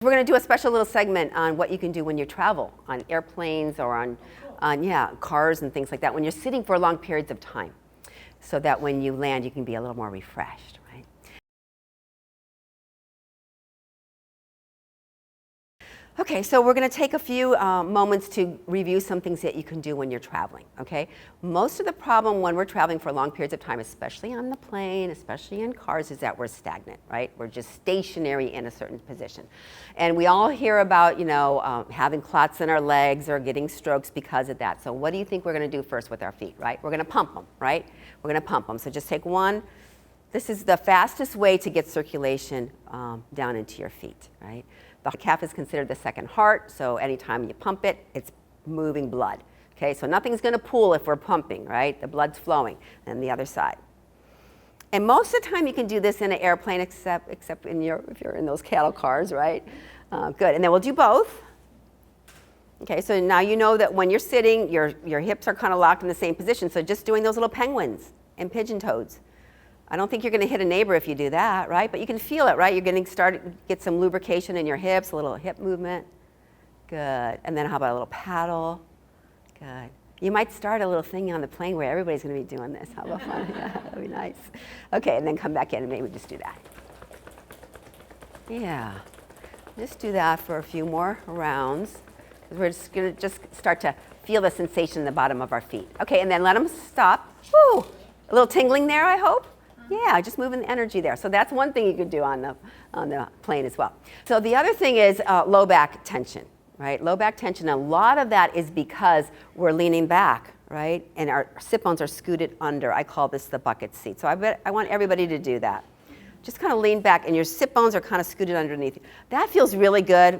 We're going to do a special little segment on what you can do when you travel on airplanes or on cars and things like that when you're sitting for long periods of time, so that when you land you can be a little more refreshed, right? Okay, so we're going to take a few moments to review some things that you can do when you're traveling, okay? Most of the problem when we're traveling for long periods of time, especially on the plane, especially in cars, is that we're stagnant, right? We're just stationary in a certain position. And we all hear about, having clots in our legs or getting strokes because of that. So what do you think we're going to do first with our feet, right? We're going to pump them, right? We're going to pump them. So just take one. This is the fastest way to get circulation down into your feet, right? The calf is considered the second heart, so anytime you pump it, it's moving blood. Okay, so nothing's going to pool if we're pumping, right? The blood's flowing. And the other side. And most of the time you can do this in an airplane, except if you're in those cattle cars, right? Good. And then we'll do both. Okay, so now you know that when you're sitting, your hips are kind of locked in the same position. So just doing those little penguins and pigeon toads. I don't think you're going to hit a neighbor if you do that, right? But you can feel it, right? You're going to get some lubrication in your hips, a little hip movement. Good. And then how about a little paddle? Good. You might start a little thing on the plane where everybody's going to be doing this. How about fun? Yeah, that'd be nice. Okay, and then come back in and maybe just do that. Yeah. Just do that for a few more rounds. We're just going to start to feel the sensation in the bottom of our feet. Okay, and then let them stop. Woo! A little tingling there, I hope. Yeah, just moving the energy there. So that's one thing you could do on the plane as well. So the other thing is low back tension, right? Low back tension, a lot of that is because we're leaning back, right? And our sit bones are scooted under. I call this the bucket seat. So I want everybody to do that. Just kind of lean back and your sit bones are kind of scooted underneath. That feels really good.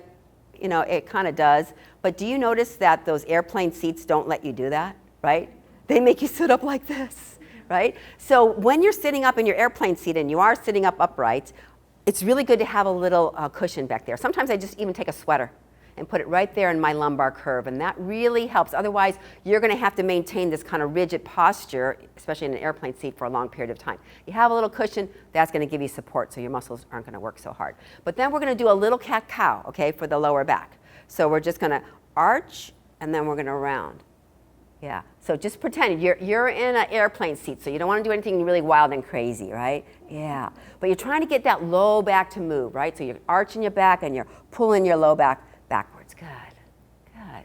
It kind of does. But do you notice that those airplane seats don't let you do that, right? They make you sit up like this. Right? So when you're sitting up in your airplane seat and you are sitting up upright, it's really good to have a little cushion back there. Sometimes I just even take a sweater and put it right there in my lumbar curve, and that really helps. Otherwise, you're going to have to maintain this kind of rigid posture, especially in an airplane seat, for a long period of time. You have a little cushion, that's going to give you support so your muscles aren't going to work so hard. But then we're going to do a little cat-cow, okay, for the lower back. So we're just going to arch, and then we're going to round. Yeah, so just pretend you're in an airplane seat, so you don't want to do anything really wild and crazy, right? Yeah, but you're trying to get that low back to move, right? So you're arching your back and you're pulling your low back backwards. Good, good.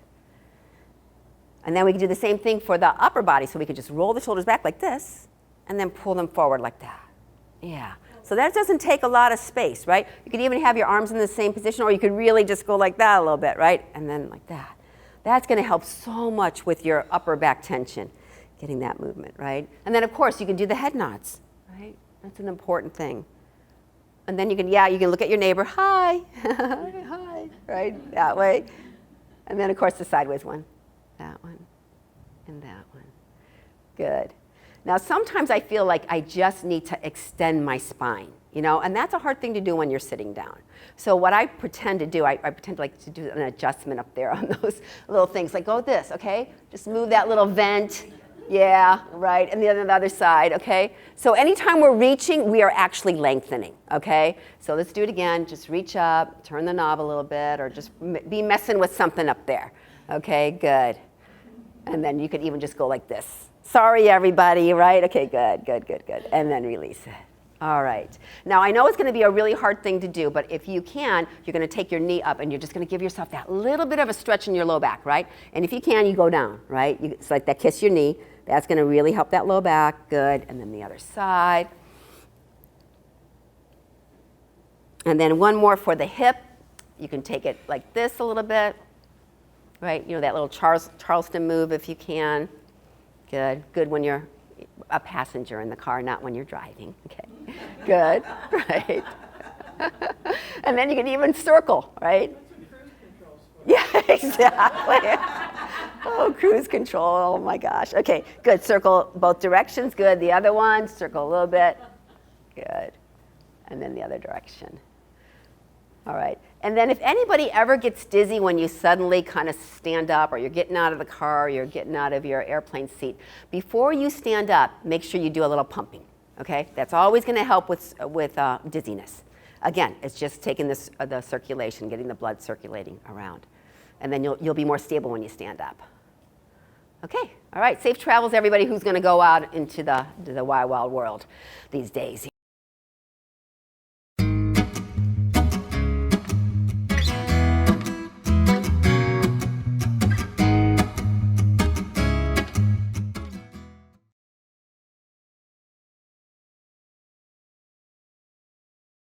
And then we can do the same thing for the upper body, so we can just roll the shoulders back like this and then pull them forward like that. Yeah, so that doesn't take a lot of space, right? You could even have your arms in the same position, or you could really just go like that a little bit, right? And then like that. That's going to help so much with your upper back tension, getting that movement, right? And then, of course, you can do the head nods, right? That's an important thing. And then you can look at your neighbor, hi, hi, right? That way. And then, of course, the sideways one, that one, and that one. Good. Now, sometimes I feel like I just need to extend my spine, and that's a hard thing to do when you're sitting down. So what I pretend to do, I pretend to do an adjustment up there on those little things, like go this, okay? Just move that little vent. Yeah, right, and then the other side, okay? So anytime we're reaching, we are actually lengthening, okay? So let's do it again. Just reach up, turn the knob a little bit, or just be messing with something up there. Okay, good. And then you could even just go like this. Sorry, everybody, right? Okay, good, good, good, good. And then release it. All right. Now, I know it's going to be a really hard thing to do, but if you can, you're going to take your knee up and you're just going to give yourself that little bit of a stretch in your low back, right? And if you can, you go down, right? It's like that kiss your knee. That's going to really help that low back. Good. And then the other side. And then one more for the hip. You can take it like this a little bit, right? That little Charleston move if you can. Good. Good when you're a passenger in the car, not when you're driving. Okay. Good. Right. And then you can even circle, right? Yeah, exactly. Oh, cruise control. Oh my gosh. Okay, good. Circle both directions. Good. The other one, circle a little bit. Good. And then the other direction. All right. And then if anybody ever gets dizzy when you suddenly kind of stand up, or you're getting out of the car, or you're getting out of your airplane seat, before you stand up, make sure you do a little pumping, okay? That's always going to help with dizziness. Again, it's just taking this, the circulation, getting the blood circulating around. And then you'll be more stable when you stand up. Okay, all right, safe travels everybody who's going to go out into the wild, wild world these days.